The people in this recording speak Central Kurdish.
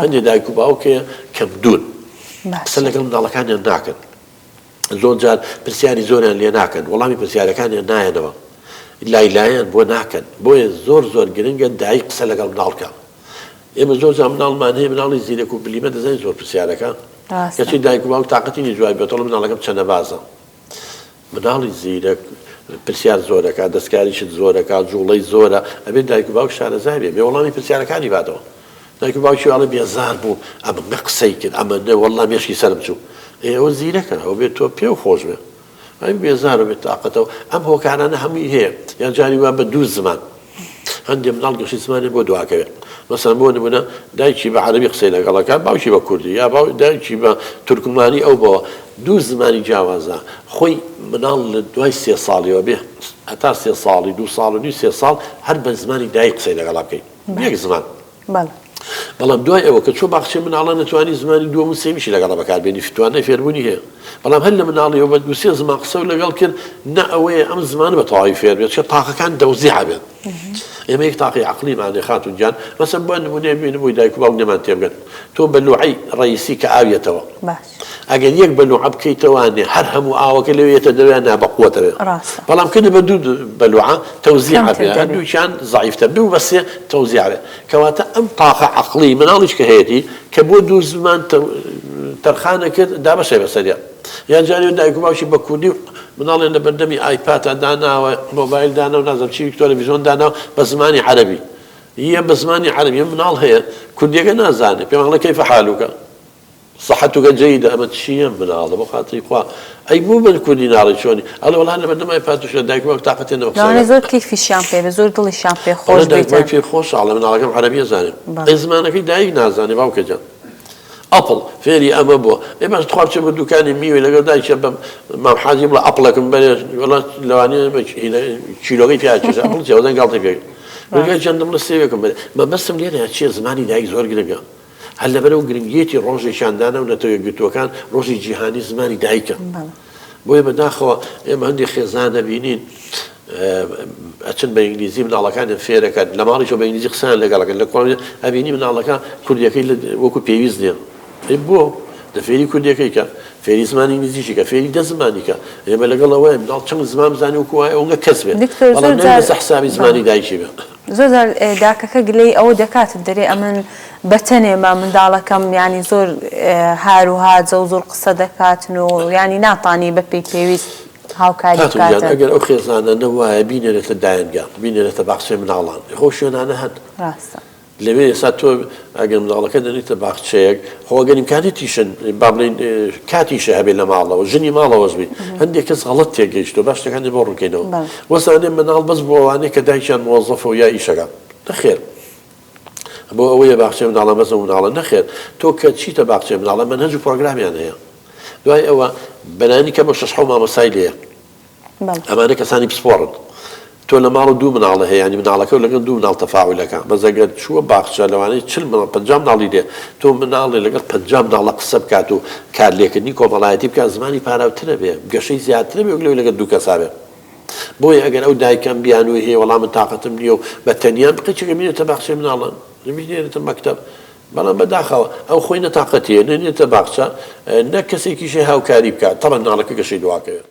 هەندێک دایک و باوکەیە کەم دوون قسە لەگەڵ منداڵەکانیان ناکەن زۆر جار پرسیاری زۆریان لێ ناکەن وەڵامی پرسیارەکانیان نایەنەوە لایلایەن بۆ ناکەن بۆیە زۆر گرنگە دایک قسە لەگەڵ منداڵکە ئێمە زۆر جار منداڵمان هەیە منداڵی زیرەک و بلیمە دەزانین زۆر پرسیارەکە کەچی دایک و باوک تااقەتی نیە جوای بێتەوە منداڵەکەم چەنە بازە منداڵی زیرەک پرسیار زۆرەکە دەستکاریشت زۆرەکە جوڵەی زۆرە ئەبێت دایک و باوک شارەزای بێ وەڵامی پرسیارەکانی باتەوە دایک و باوکی واڵە بێزار بوو ئەمە نە قسەی کرد ئەمە نە وەڵا مێشکی سەرم چوو ئێوە زیرەکە ئەو بێت تۆ پێ و خۆش بێ ئەم بێزار بێت تااقەتەوە ئەم هۆکارانە هەمووی هەیە یان جاری وا بە دوو زمان هەندێک منداڵ گەشتی زمانی بۆ دواکەوێت مەسەڵەن بۆ نمونە دایکی بە عەرەبی قسەی لەگەڵەکە باوکی بە کوردی یا دایکی بە تورکمانی ئەو بەوە دوو زمانی جیاوازە خۆی مناڵ لە دوای 3 ساڵیەوە بێ هەتا 3 ساڵی 2 ساڵ و 3 ساڵ هەر بە زمانی دایک قسەی لەگەڵا بکەیت یەک زمان بەڵام دوای ئەوە کە چۆ باخچێ مناڵە نەتوانی زمانی دووەم و سێمیشی لەگەڵا بەکاربێنی توانای فێربوونی هەیە بەڵام هەر لە مناڵیەوە بە 2-3 زمان قسە لەگەڵ کرد نە ئەوەیە ئەم زمانە بە تەواوی فێر بێت کە تاقەکان دەوزیع بێت ئێمە یەک تاقی عەقلیمانێ خاتونجان مەسەڵەن بۆ نمونەیە بینم بۆی دایک و باوک نەمان تێبگەن تۆ بەلوعەی ڕەئیسی کە ئاویەتەوە ئەگەر یەک بەلوعە بکەیتەوانێ هەر هەموو ئاوەکە لەوێتە دەوێت نابەقوتەوێت بەڵام کردە بە دوو بەلوعە تەوزیع بێت هەردووکیان زەعیفتە دوو بەسێ تەوزیع بێت کەواتە ئەم تاقە عەقلی مناڵیش کە هەیەتی کە بۆ دوو زمان تەرخانە کرد دابەشێ بەسەریان یان جارێ دایک و باوکی بە کوردی مناڵێن لە بەردەمی ئایپاتە داناوە مۆبایل دانا و نازانم چی تەلەڤیزۆن دانا بە زمانی عەرەبی یە بە زمانی عەرەبی مناڵ هەیە کوردیەکە نازانێت پێم وڵێ کەیفە حالوکە صحتك جيدة أما تشيم من هذا بخاطر إخوة أي مو من كوني ناري شوني الله والله أنا بدنا ما يفاتوش دايك وقت طاقتي أنا بقصر يعني زور كيف الشامبي زور ضل الشامبي خوش بيته دايك في خوش على من على كم عربية زاني زمانك دايك نازاني باوك جان أبل فيري أما بو إما تخرج من دكان مية ولا قداي شباب ما حاجة ولا أبلك من بني والله لو أنا هنا شيلوغي فيها شيء أبل شيء وزن قالت فيك رجع جند من السيفكم ما بس ملينا هالشيء زماني دايك زور قلقا هلا بلو گرنگیتی ڕۆژی شاندانە و نەتەوەیەکگرتوەکان ڕۆژی جیهانی زمانی دایکە بۆیە بەداخەوە ئێمە هەندێک خێزان دەبینین ئەچن بە ئینگلیزی مناڵەکانیان فێرەکەن لە ماڵیشەوە بە ئینگلیزی قسەیان لەگەڵەکەن لە کۆڵێ ئەبینی مناڵەکە کوردیەکەی وەکو پێویست نییە بۆ دە فێری کوردیەکەی کە فێری زمانی ئینگلیزیشی کە فێری دە زمانی کە ئێمە لەگەڵەوەی مناڵ چەند زمان بزانێ وەکو وایە ئەوەنگە کەس بێت بەڵام نەبێت حسابی زمانی دایکی بێت زۆر داکەکە گلەی ئەوە دەکاتت دەرێ ئەمن بەتەنێ ما منداڵەکەم ینی زۆر هار و هاجە و زۆر قسە دەکاتن و ینی ناتانی بەپێی پێویست هاوکاری بکاتن ئەگەر ئەو خێزانە نەوایە بینێرێتە دایەنگا بینێرێتە باخچەی مناڵان خۆ شوێنانە هەن ڕاستە لەوێ ئێستا تۆ ئەگەر منداڵەکە دەنێتە باخچەیەک خۆگەر ئیمکانێتیشن با بڵێن کاتیشە هەبێت لە ماڵەوە ژنی ماڵەوەش بێت هەندێک کەس غەڵەت تێگەیشتۆ باش شتەکانی بۆ ڕووکەینەوە وەسانێ مناڵ بەس بۆ ئەوانەیە کە دایکیان مۆزەفە و یا ئیشەکە نەخێر بۆ ئەوەیە باخچەی مناڵە بەس مناڵە نەخێر تۆ کە چیتە باخچەی مناڵە مەنهەج و پرۆگرامیان هەیە دوای ئەوە بەلایانی کە بە 6 مامۆستای لێیە ئەمانە کەسانی پسپۆڕن تۆ لە ماڵ و دوو مناڵە هەیە ینی مناڵەکە و لەگەڵ دوو مناڵ تەفاعولەکە بەس ئەگەر چووە باخچە لەوانەیە 50 مناڵی دێ تۆ مناڵی لەگەڵ 50 مناڵە قسە بکات و کارلێکردنی کۆمەڵایەتی بکات زمانی پاراوترە بێ گەشەی زیاترە بێ لەوەی لەگەڵ دوو کەسا بێ بۆیە ئەگەر ئەو دایکەم بیانوی هەیە وەڵام من تااقەتم نییە و بە تەنیان بقیچەکە بینێتە باخچەی مناڵان بینێتە مەکتەب بەڵام بەداخەوە ئەو خۆی نەتااقەتیە نێنێتە باخچە نە کەسێکیشی هاوکاری بکات تەڵەن ناڵەکە گەشەی دواکەوێت